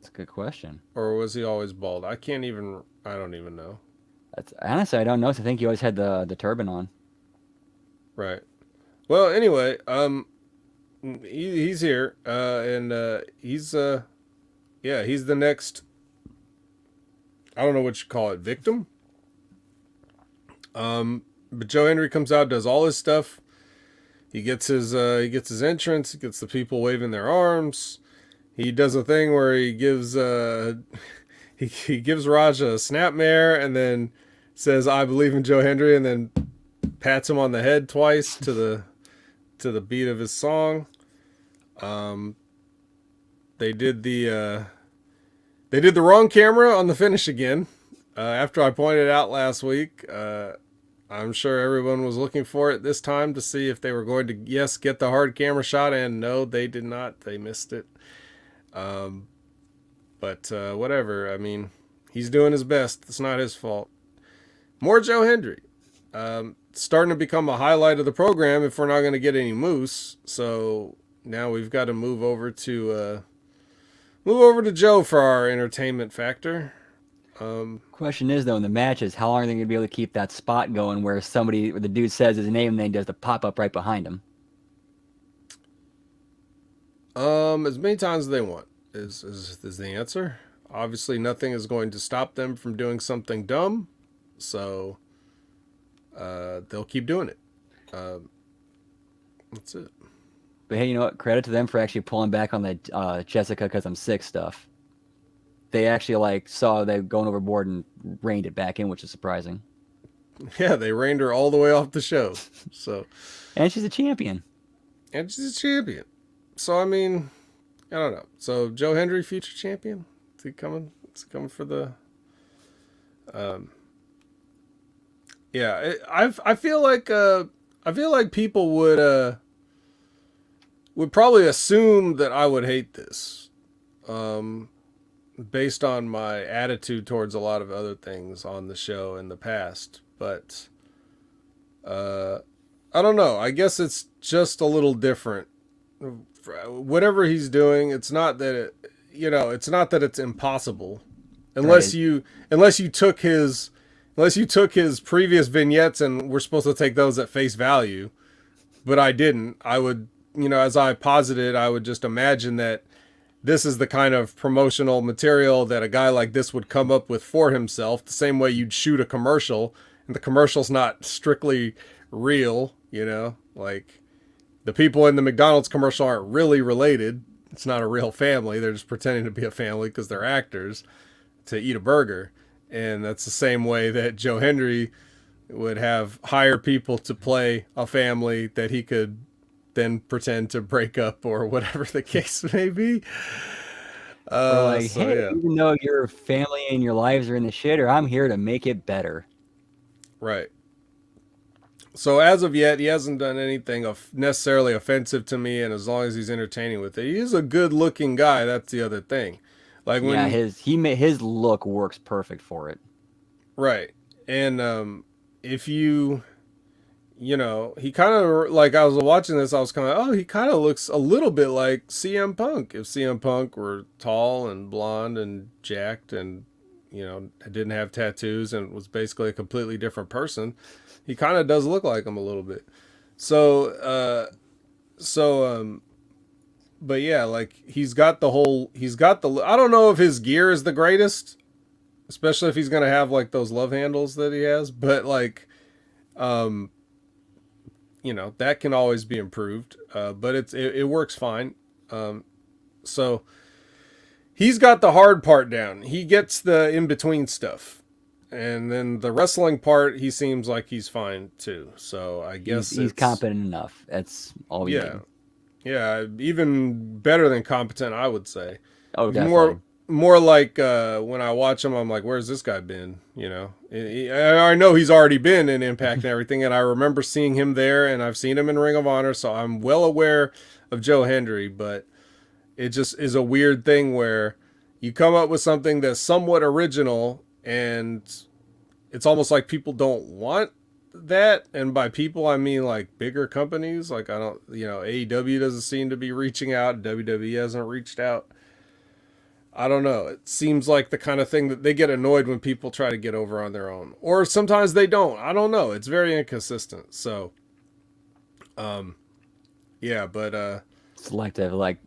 That's a good question. Or was he always bald? I don't even know. Honestly, I don't know. I think he always had the turban on. Right. Well, anyway, he's here, and he's the next. I don't know what you call it, victim. But Joe Hendry comes out, does all his stuff. He gets his entrance. He gets the people waving their arms. He does a thing where he gives he gives Raj a snapmare and then says, "I believe in Joe Hendry," and then pats him on the head twice to the beat of his song. They did the wrong camera on the finish again. After I pointed out last week, I'm sure everyone was looking for it this time to see if they were going to, get the hard camera shot, and no, they did not. They missed it. But whatever. I mean, he's doing his best. It's not his fault. More Joe Hendry. Starting to become a highlight of the program if we're not going to get any Moose. So now we've got to move over to Joe for our entertainment factor. Question is, though, in the matches, how long are they going to be able to keep that spot going where the dude says his name and then he does the pop-up right behind him? As many times as they want is the answer. Obviously, nothing is going to stop them from doing something dumb, so they'll keep doing it. That's it. But hey, you know what? Credit to them for actually pulling back on the Jessica because I'm sick stuff. They actually like saw they going overboard and reined it back in, which is surprising. Yeah, they reined her all the way off the show. So, And she's a champion. and she's a champion. So I mean, I don't know. So Joe Hendry, future champion. Is he coming? Is he coming for the? Yeah, I feel like people would probably assume that I would hate this, based on my attitude towards a lot of other things on the show in the past. But I don't know. I guess it's just a little different. Whatever he's doing, it's not that it's not that it's impossible, unless Right. you took his previous vignettes and we're supposed to take those at face value. But I didn't. I would, as I posited, I would just imagine that this is the kind of promotional material that a guy like this would come up with for himself, the same way you'd shoot a commercial, and the commercial's not strictly real, like the people in the McDonald's commercial aren't really related. It's not a real family. They're just pretending to be a family because they're actors to eat a burger. And that's the same way that Joe Hendry would have hire people to play a family that he could then pretend to break up or whatever the case may be. Or like, So hey, yeah, even though your family and your lives are in the shitter, I'm here to make it better. right. So as of yet, he hasn't done anything necessarily offensive to me, and as long as he's entertaining with it, he's a good-looking guy. That's the other thing. Like Yeah, when his look works perfect for it. right, and if he kind of like I was watching this, I was kind of he kind of looks a little bit like CM Punk. If CM Punk were tall and blonde and jacked and didn't have tattoos and was basically a completely different person, he kind of does look like him a little bit. So but yeah, like he's got the I don't know if his gear is the greatest, especially if he's gonna have like those love handles that he has, but like um that can always be improved, but it works fine. So he's got the hard part down. He gets the in between stuff, and then the wrestling part, he seems like he's fine too. So I guess He's competent enough. That's all we yeah, need. yeah, even better than competent, I would say. Oh, More definitely. more like when I watch him, I'm like, where's this guy been? I know he's already been in Impact and everything, and I remember seeing him there, and I've seen him in Ring of Honor, so I'm well aware of Joe Hendry. But it just is a weird thing where you come up with something that's somewhat original, and it's almost like people don't want that. And by people, I mean like bigger companies. Like I don't, AEW doesn't seem to be reaching out. WWE hasn't reached out. I don't know. It seems like the kind of thing that they get annoyed when people try to get over on their own, or sometimes they don't. I don't know. It's very inconsistent. So, yeah, but Selective, like,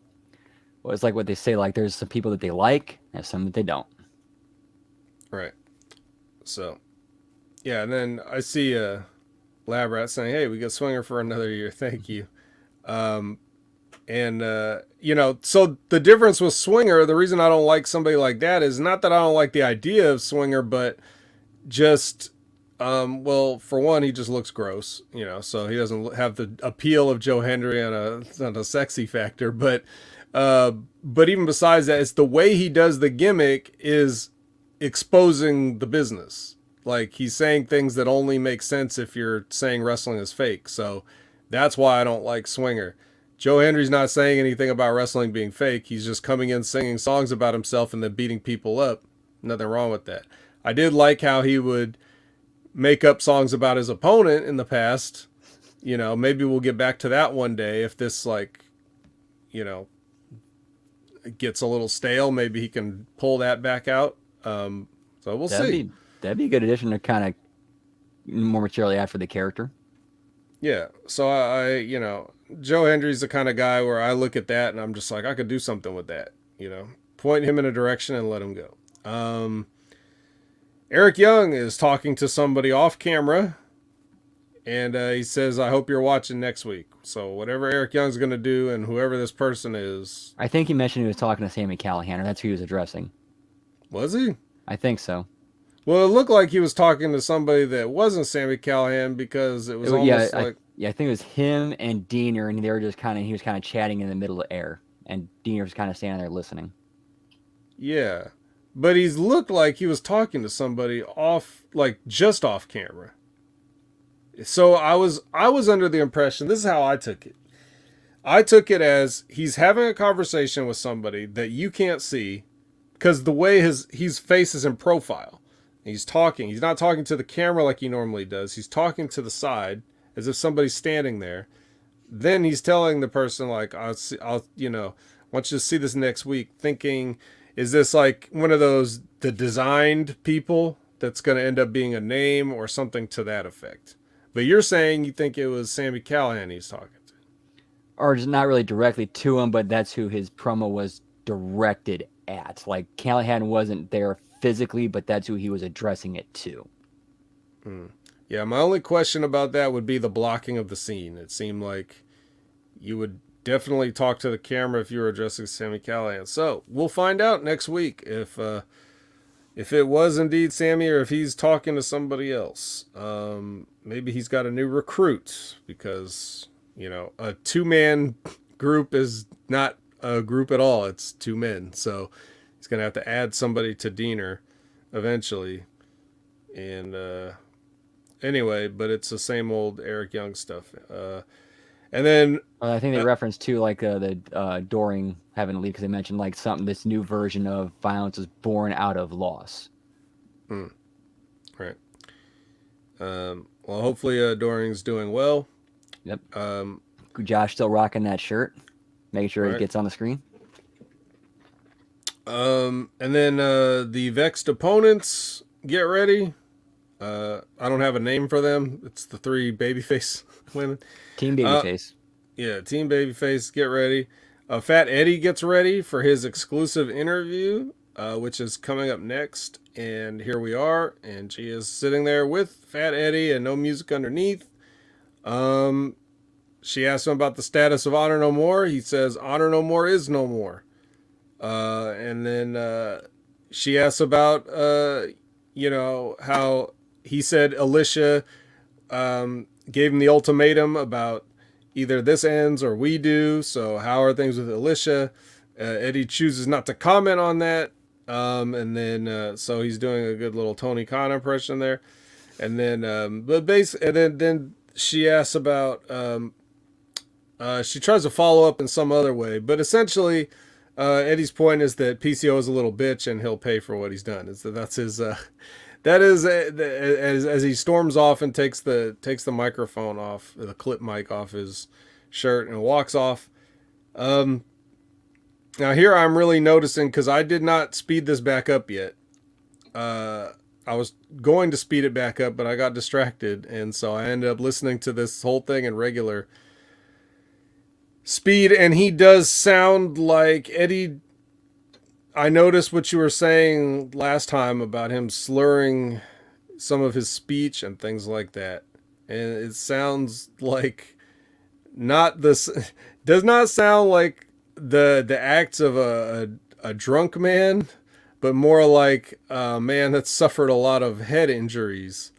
well, it's like what they say. Like, there's some people that they like, and some that they don't. right. So, yeah, and then I see Lab Rat saying, "Hey, we got Swinger for another year. Thank you." And so the difference with Swinger, the reason I don't like somebody like that is not that I don't like the idea of Swinger, but just well, for one, he just looks gross, so he doesn't have the appeal of Joe Hendry on a sexy factor. But even besides that, it's the way he does the gimmick is exposing the business. Like he's saying things that only make sense if you're saying wrestling is fake. So that's why I don't like Swinger. Joe Hendry's not saying anything about wrestling being fake. He's just coming in singing songs about himself and then beating people up. Nothing wrong with that. I did like how he would make up songs about his opponent in the past. Maybe we'll get back to that one day if this gets a little stale. Maybe he can pull that back out. So we'll see. That'd be a good addition to kind of more materially add for the character. Yeah. So Joe Hendry's the kind of guy where I look at that and I'm just like, I could do something with that. Point him in a direction and let him go. Eric Young is talking to somebody off camera, And he says, I hope you're watching next week. So whatever Eric Young's going to do and whoever this person is. I think he mentioned he was talking to Sammy Callahan, or that's who he was addressing. Was he? I think so. Well, it looked like he was talking to somebody that wasn't Sammy Callahan because it was almost like... I think it was him and Diener, and they were just he was kind of chatting in the middle of the air, and Diener was kind of standing there listening. Yeah. But he's looked like he was talking to somebody just off camera. So I was under the impression, this is how I took it. I took it as he's having a conversation with somebody that you can't see because the way his face is in profile. He's talking. He's not talking to the camera like he normally does. He's talking to the side as if somebody's standing there. Then he's telling the person like, I'll want you to see this next week, thinking, is this like one of those, the designed people that's going to end up being a name or something to that effect? But you're saying you think it was Sammy Callahan he's talking to. Or just not really directly to him, but that's who his promo was directed at. Like, Callahan wasn't there physically, but that's who he was addressing it to. Yeah, my only question about that would be the blocking of the scene. It seemed like you would definitely talk to the camera if you were addressing Sammy Callahan. So we'll find out next week if it was indeed Sammy or if he's talking to somebody else. Maybe he's got a new recruit because, a two-man group is not a group at all. It's two men. So he's going to have to add somebody to Diener eventually. And anyway, but it's the same old Eric Young stuff. And then I think they referenced too, like the Doring having to leave because they mentioned like this new version of violence is born out of loss. Right. Well, hopefully Doring's doing well. Yep. Josh still rocking that shirt. Making sure it gets on the screen. And then the Vexed opponents, get ready. I don't have a name for them. It's the three babyface women. Team Babyface. Yeah, Team Babyface, get ready. Fat Eddie gets ready for his exclusive interview, which is coming up next. And here we are. And she is sitting there with Fat Eddie and no music underneath. She asks him about the status of Honor No More. He says, Honor No More is no more. And then she asks about, how he said Alicia gave him the ultimatum about either this ends or we do. So how are things with Alicia? Eddie chooses not to comment on that. And then so he's doing a good little Tony Khan impression there. And then then she asks about she tries to follow up in some other way, but essentially Eddie's point is that PCO is a little bitch and he'll pay for what he's done. That's his that is as he storms off and takes the microphone off, the clip mic off his shirt and walks off. Now here I'm really noticing, because I did not speed this back up yet. I was going to speed it back up, but I got distracted, and so I ended up listening to this whole thing in regular speed, and he does sound like Eddie. I noticed what you were saying last time about him slurring some of his speech and things like that. And it sounds like does not sound like the acts of a drunk man, but more like a man that's suffered a lot of head injuries.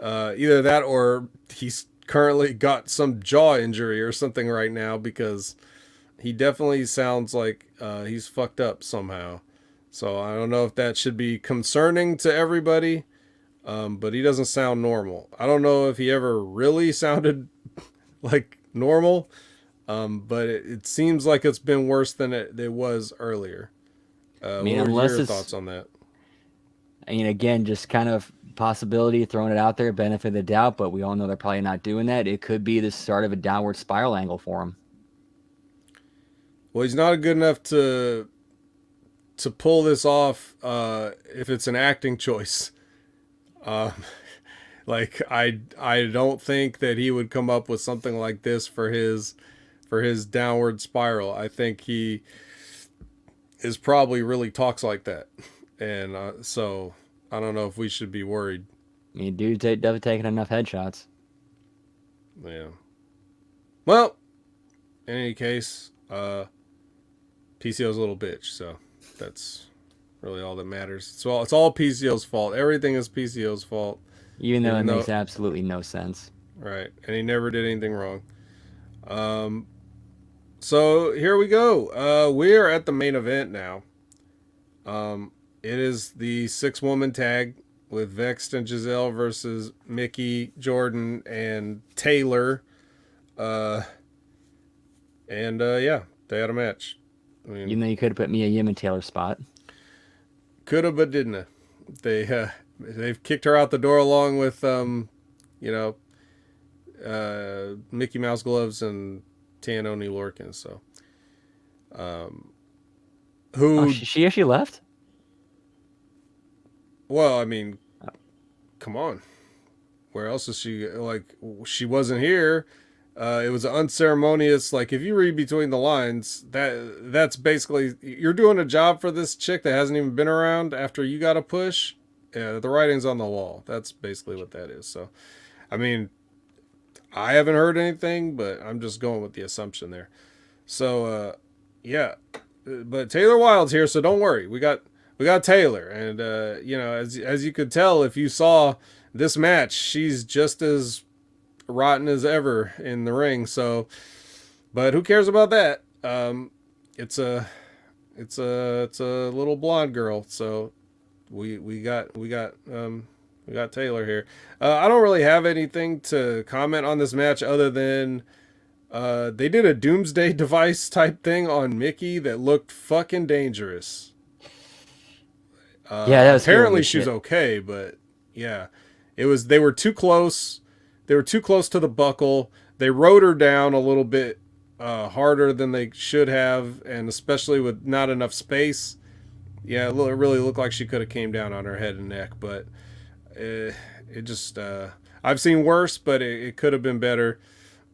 Either that or he's currently got some jaw injury or something right now, because he definitely sounds like he's fucked up somehow. So I don't know if that should be concerning to everybody, but he doesn't sound normal. I don't know if he ever really sounded like normal, but it seems like it's been worse than it was earlier. What are your thoughts on that? I mean, again, just kind of possibility, throwing it out there, benefit of the doubt, but we all know they're probably not doing that. It could be the start of a downward spiral angle for him. Well, he's not good enough to pull this off if it's an acting choice. Like I don't think that he would come up with something like this for his downward spiral. I think he is probably really talks like that, and so I don't know if we should be worried. I mean, dude's definitely taking enough headshots. Yeah. Well, in any case, PCO's a little bitch, so that's really all that matters. It's all PCO's fault. Everything is PCO's fault, Even though it even makes though absolutely no sense. right, and he never did anything wrong. Um, so here we go. We're at the main event now. It is the 6-woman tag with Vext and Giselle versus Mickey, Jordan, and Taylor. Uh, yeah, they had a match. I mean, Even though you could have put Mia Yim in Taylor's spot. coulda but didn't. They've kicked her out the door along with you know, Mickey Mouse gloves and Tanoni Lorcan. So, Oh, who? she actually left? Well, I mean, come on. Where else is she? Like, she wasn't here. It was unceremonious. Like, if you read between the lines, that's basically you're doing a job for this chick that hasn't even been around after you got a push. Yeah, the writing's on the wall. That's basically what that is. So, I mean, I haven't heard anything, but I'm just going with the assumption there. So, yeah, but Taylor Wilde's here, so don't worry. We got Taylor, and as you could tell if you saw this match, she's just as rotten as ever in the ring. So, but who cares about that? It's a little blonde girl. So we got Taylor here. I don't really have anything to comment on this match other than they did a doomsday device type thing on Mickey that looked fucking dangerous. Yeah, that was scary Apparently as she's shit. okay, but yeah, they were too close. They were too close to the buckle. They rode her down a little bit harder than they should have, and especially with not enough space. Yeah, it really looked like she could have came down on her head and neck, but it just I've seen worse, but it could have been better.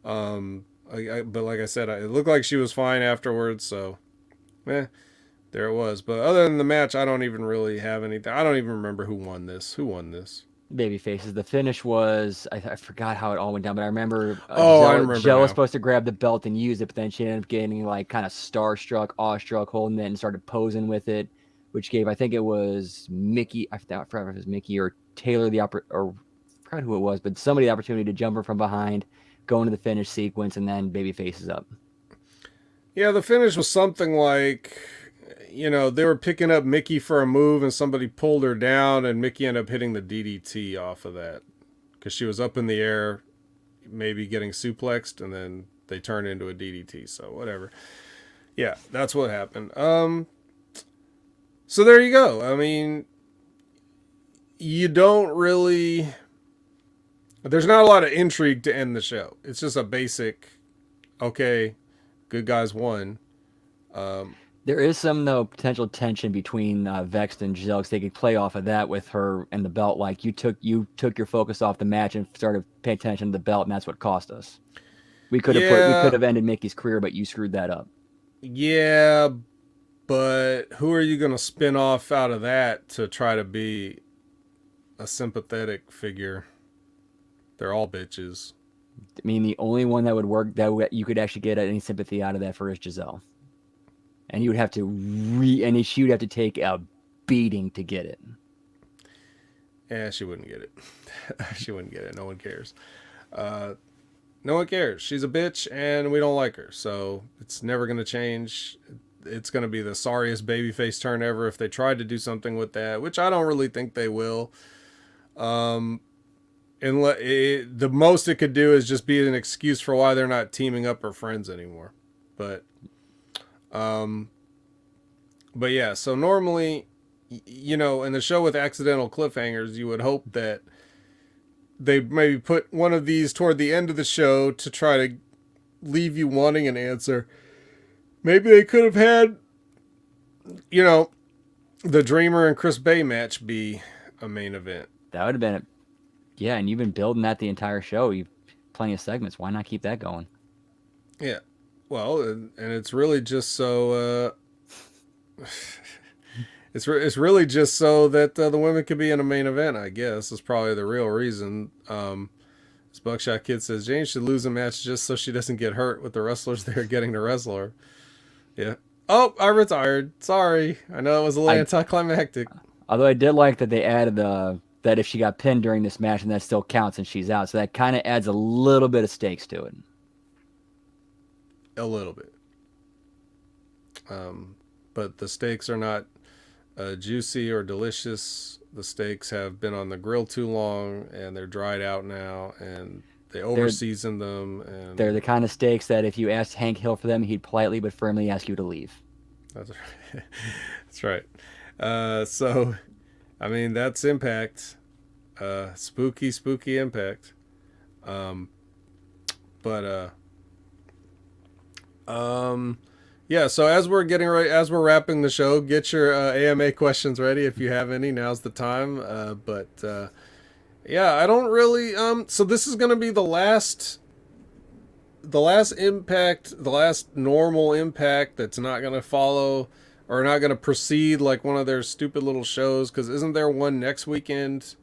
But like I said, it looked like she was fine afterwards, so there it was. But other than the match, I don't even really have anything. I don't even remember who won this. Who won this? Baby faces. The finish was I forgot how it all went down, but I remember Oh, I remember Giselle was now. supposed to grab the belt and use it, but then she ended up getting like kind of starstruck, awestruck, holding it and started posing with it, which gave I think it was Mickey. I forgot if it was Mickey or Taylor or I forgot who it was, but somebody the opportunity to jump her from behind, go into the finish sequence, and then baby faces up. Yeah, the finish was something like, they were picking up Mickey for a move and somebody pulled her down and Mickey ended up hitting the DDT off of that because she was up in the air, maybe getting suplexed, and then they turned into a DDT. So whatever. Yeah, that's what happened. So there you go. I mean, you don't really. There's not a lot of intrigue to end the show. It's just a basic, okay, good guys won. Um, There is some though potential tension between Vext and Giselle because they could play off of that with her and the belt. Like you took your focus off the match and started paying attention to the belt, and that's what cost us. We could yeah, have ended Mickey's career, but you screwed that up. yeah, but who are you going to spin off out of that to try to be a sympathetic figure? They're all bitches. I mean, the only one that would work you could actually get any sympathy out of that for is Giselle, and you would have to she would have to take a beating to get it. Yeah, she wouldn't get it. She wouldn't get it. No one cares. Uh, no one cares. She's a bitch, and we don't like her. So it's never going to change. It's going to be the sorriest babyface turn ever if they tried to do something with that, which I don't really think they will. And the most it could do is just be an excuse for why they're not teaming up or friends anymore. But, um, but yeah. So normally, in the show with accidental cliffhangers, you would hope that they maybe put one of these toward the end of the show to try to leave you wanting an answer. Maybe they could have had, the Dreamer and Chris Bay match be a main event. That would have been yeah, and you've been building that the entire show. You've plenty of segments. Why not keep that going? Yeah. Well, and it's really just so. It's really just so that the women could be in a main event. I guess is probably the real reason. It's Buckshot Kid says Jane should lose a match just so she doesn't get hurt with the wrestlers there getting to wrestle her. Yeah. Oh, I retired. Sorry. I know it was a little anticlimactic. Although I did like that they added that if she got pinned during this match, and that still counts and she's out. So that kind of adds a little bit of stakes to it. A little bit. But the steaks are not juicy or delicious. The steaks have been on the grill too long, and they're dried out now, and they over-seasoned them. And they're the kind of steaks that if you asked Hank Hill for them, he'd politely but firmly ask you to leave. That's right. That's right. So, I mean, that's Impact. Spooky Impact. Yeah, so as we're wrapping the show, get your AMA questions ready if you have any. Now's the time. Yeah, I don't really so this is going to be the last Impact, the last normal Impact that's not going to follow or not going to proceed like one of their stupid little shows, cuz isn't there one next weekend?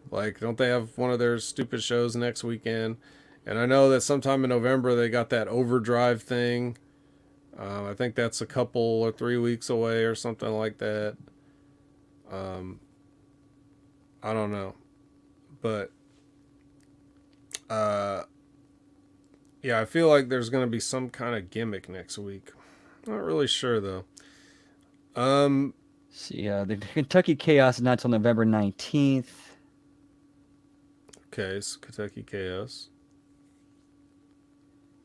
Like, don't they have one of their stupid shows next weekend? And I know that sometime in November they got that Overdrive thing. I think that's a couple or 3 weeks away or something like that. I don't know. But, yeah, I feel like there's going to be some kind of gimmick next week. Not really sure, though. See, the Kentucky Chaos is not till November 19th. Okay, so Kentucky Chaos.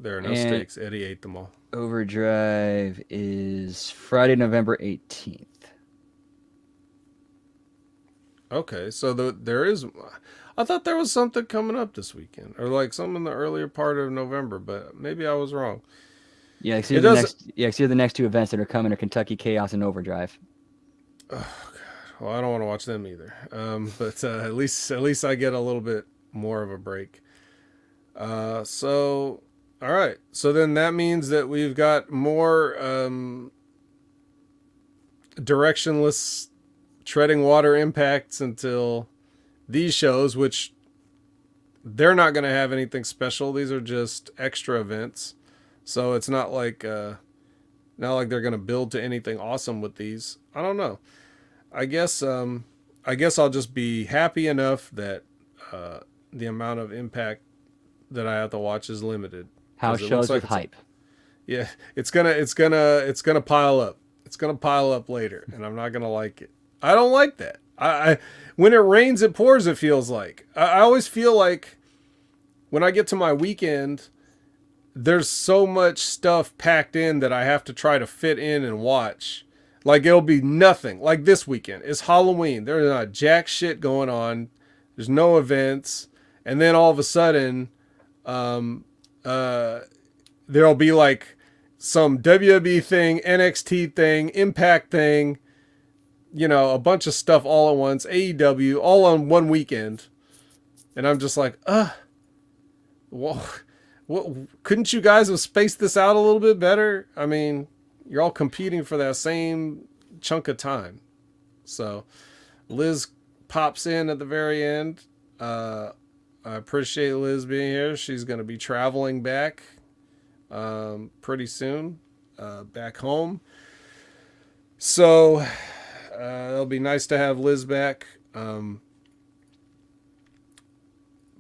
There are no stakes. Eddie ate them all. Overdrive is Friday, November 18th. Okay, so there is... I thought there was something coming up this weekend, or like something in the earlier part of November, but maybe I was wrong. Yeah, see the next two events that are coming are Kentucky Chaos and Overdrive. Oh God! Well, I don't want to watch them either. But at least I get a little bit more of a break. So all right. So then that means that we've got more directionless, treading water impacts until these shows, which they're not going to have anything special. These are just extra events. So it's not like they're going to build to anything awesome with these. I don't know. I guess I'll just be happy enough that the amount of Impact that I have to watch is limited. House shows with hype. Yeah, it's gonna pile up. It's gonna pile up later, and I'm not gonna like it. I don't like that. I when it rains, it pours. It feels like I always feel like when I get to my weekend, there's so much stuff packed in that I have to try to fit in and watch. Like it'll be nothing. Like this weekend, it's Halloween. There's not jack shit going on. There's no events, and then all of a sudden, there'll be like some WWE thing, NXT thing, Impact thing, a bunch of stuff all at once, AEW, all on one weekend. And I'm just like, well, couldn't you guys have spaced this out a little bit better? I mean, you're all competing for that same chunk of time. So Liz pops in at the very end. I appreciate Liz being here. She's going to be traveling back pretty soon, back home. So it'll be nice to have Liz back.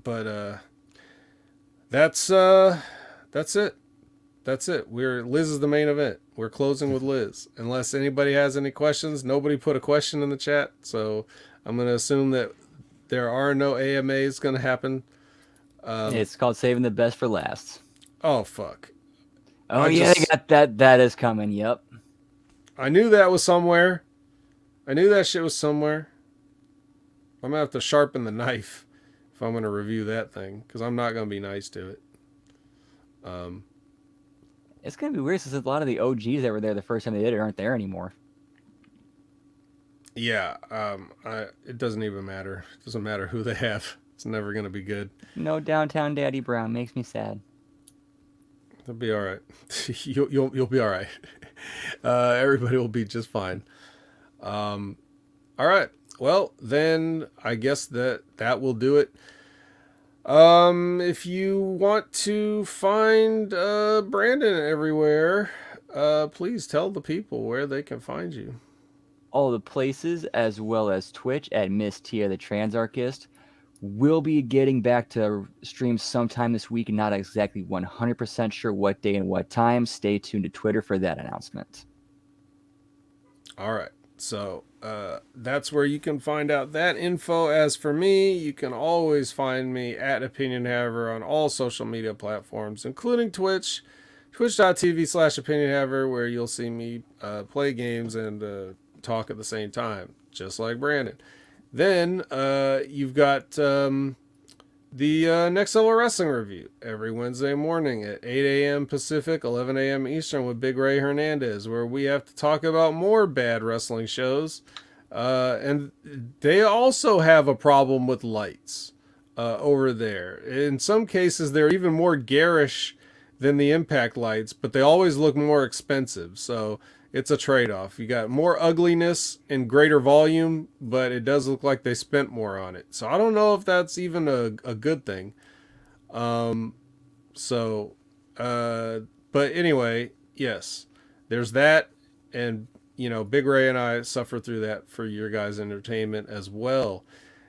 But that's it. That's it. Liz is the main event. We're closing with Liz. Unless anybody has any questions. Nobody put a question in the chat, so I'm going to assume that there are no AMAs going to happen. It's called saving the best for last. Oh, fuck. They got that. That is coming. Yep. I knew that was somewhere. I knew that shit was somewhere. I'm going to have to sharpen the knife if I'm going to review that thing, because I'm not going to be nice to it. It's going to be weird since a lot of the OGs that were there the first time they did it aren't there anymore. Yeah, it doesn't even matter. It doesn't matter who they have. It's never going to be good. No Downtown Daddy Brown. Makes me sad. They'll be all right. You'll be all right. Everybody will be just fine. All right. Well, then I guess that will do it. If you want to find Brandon everywhere, please tell the people where they can find you. All the places, as well as Twitch at Miss Tia the Transarchist. We'll be getting back to stream sometime this week, not exactly 100% sure what day and what time. Stay tuned to Twitter for that announcement. All right. So that's where you can find out that info. As for me, you can always find me at Opinion Haver on all social media platforms, including Twitch, twitch.tv/Opinion Haver, where you'll see me play games and talk at the same time, just like Brandon. Then you've got the Next Level Wrestling Review every Wednesday morning at 8 a.m. Pacific, 11 a.m. Eastern with Big Ray Hernandez, where we have to talk about more bad wrestling shows. And they also have a problem with lights over there. In some cases, they're even more garish than the Impact lights, but they always look more expensive. So it's a trade-off. You got more ugliness and greater volume, but it does look like they spent more on it. So I don't know if that's even a good thing. But anyway, yes, there's that. And, Big Ray and I suffer through that for your guys' entertainment as well.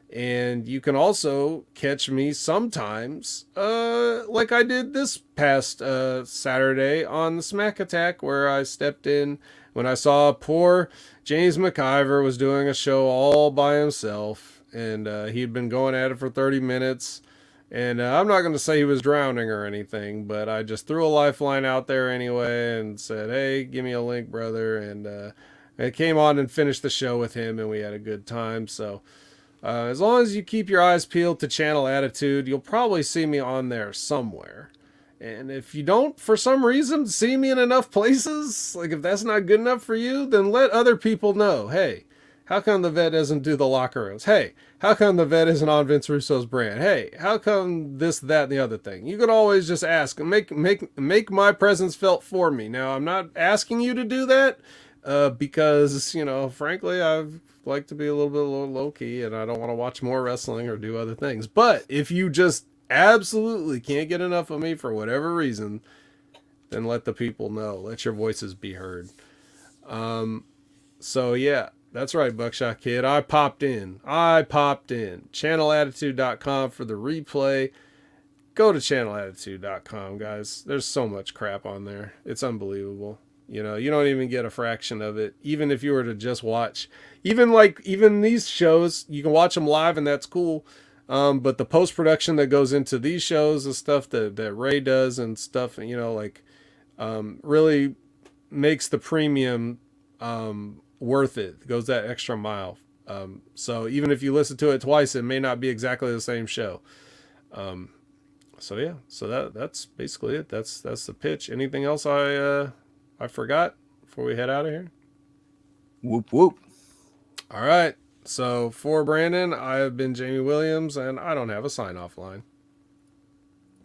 And you can also catch me sometimes, like I did this past Saturday on the Smack Attack, where I stepped in when I saw poor James McIver was doing a show all by himself, and he'd been going at it for 30 minutes. And I'm not going to say he was drowning or anything, but I just threw a lifeline out there anyway and said, hey, give me a link, brother. And I came on and finished the show with him, and we had a good time. So as long as you keep your eyes peeled to Channel Attitude, you'll probably see me on there somewhere. And if you don't, for some reason, see me in enough places, like if that's not good enough for you, then let other people know. Hey, how come the vet doesn't do the locker rooms? Hey, how come the vet isn't on Vince Russo's brand? Hey, how come this, that, and the other thing? You can always just ask and make my presence felt for me. Now, I'm not asking you to do that because, frankly, I've like to be a little bit low key and I don't want to watch more wrestling or do other things. But if you just absolutely can't get enough of me for whatever reason, then let the people know. Let your voices be heard. So yeah, that's right, Buckshot Kid. I popped in. Channelattitude.com for the replay. Go to channelattitude.com, guys. There's so much crap on there. It's unbelievable. You don't even get a fraction of it. Even if you were to just watch, even these shows, you can watch them live and that's cool. But the post-production that goes into these shows, the stuff that Ray does and stuff, really makes the premium worth it. It goes that extra mile. So even if you listen to it twice, it may not be exactly the same show. So that's basically it. That's the pitch. Anything else I forgot before we head out of here? Whoop whoop. All right. So for Brandon, I have been Jamie Williams, and I don't have a sign-off line.